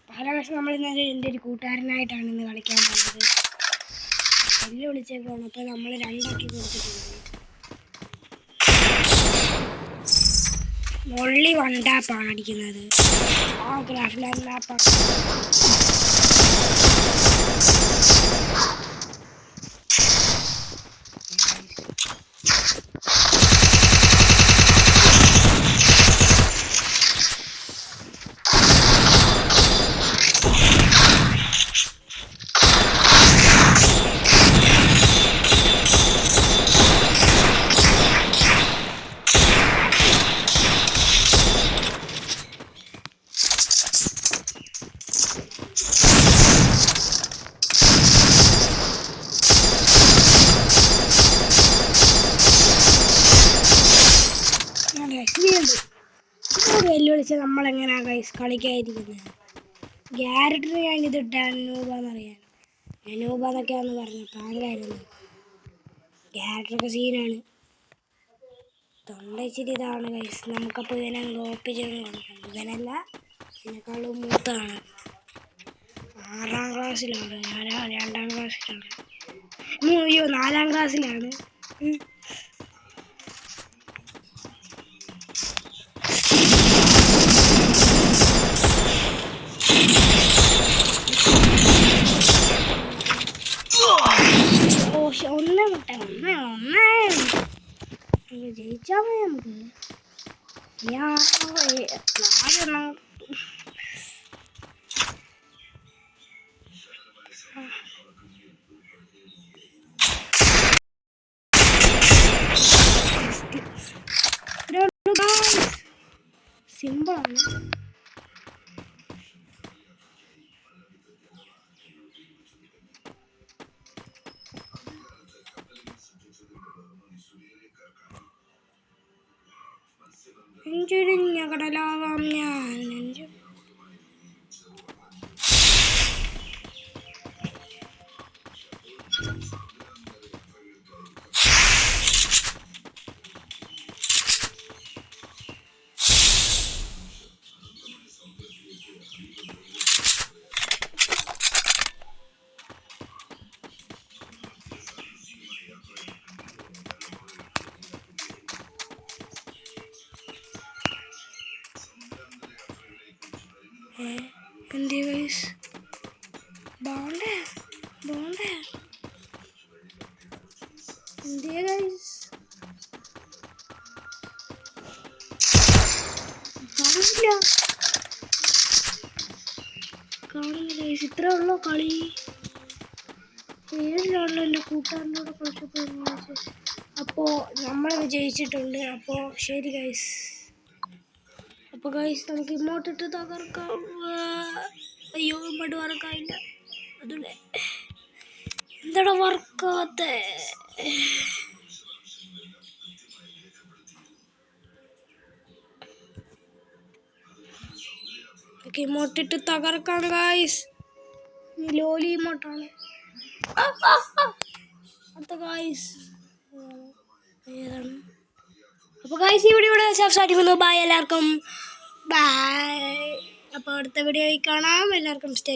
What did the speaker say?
പാലാകാശം നമ്മളിന്ന് എൻ്റെ ഒരു കൂട്ടുകാരനായിട്ടാണ് ഇന്ന് കളിക്കാൻ പോകുന്നത്. വെല്ലു വിളിച്ചേക്കാണ്. അപ്പോൾ നമ്മൾ 2 ആക്കി കൊടുത്തിട്ടുണ്ട്. വള്ളി 1 ടാപ്പാണ് അടിക്കുന്നത്. ആ ഗ്രാഫിലാണ് ടാപ്പാണ്. വെല്ലുവിളിച്ച് നമ്മളെങ്ങനെയാണ് ഗൈസ് കളിക്കാതിരിക്കുന്നത്. ക്യാരക്ടർ ഞാൻ ഇതിട്ട അനൂപെന്നറിയാൻ. അനൂപ എന്നൊക്കെയാണെന്ന് പറഞ്ഞു. പാങ്കായിരുന്നു. ക്യാരക്ടറൊക്കെ സീനാണ്. തൊണ്ടച്ചിരി ഇതാണ് ഗൈസ്. നമുക്കപ്പോൾ ഇവനെ കോപ്പി ചെയ്ത് കൊടുക്കാം. ഇവനല്ല, എന്നെക്കാളും മൂത്താണ്. 6ാം ക്ലാസ്സിലാണ്. ഞാൻ 2ാം ക്ലാസ്സിലാണ്. 4ാം ക്ലാസ്സിലാണ്. ജയിച്ചാൽ മതി നമുക്ക്. സിമ്പിളാണ്. നെഞ്ചുരിഞ്ഞ കടലാവാം ഞാൻ. എന്തിയ ഗൈസ്? ബോണ്ടേ എന്തിയ ഗൈസ്? കാണുന്നില്ല ഗൈസ്. ഇത്രേ ഉള്ളൂ കളി. ഏതിലാണല്ലോ എൻ്റെ കൂട്ടുകാരനോട് കളിച്ചപ്പോൾ. അപ്പോൾ നമ്മൾ വിജയിച്ചിട്ടുണ്ട്. അപ്പോൾ ശരി ഗൈസ്. അപ്പോൾ ഗൈസ് നമുക്ക് ഇങ്ങോട്ടിട്ട് തകർക്കാം. അയ്യോ, ഇങ്ങോട്ട് വർക്കായില്ല. അതല്ലേ എന്താടാ വർക്കാത്ത? ഇമോട്ടിട്ട് തകർക്കാം ഗൈസ്. ലോലി ഇമോട്ടാണ് അടുത്ത ഗൈസ്. ഏതാണ്? അപ്പോൾ ഗൈസ് ഈ വീഡിയോ ഇവിടെ അവസാനിക്കുന്നു. ബൈ എല്ലാവർക്കും. ബൈ. അപ്പോൾ അടുത്ത വീഡിയോയിൽ കാണാം. എല്ലാവർക്കും സ്റ്റേ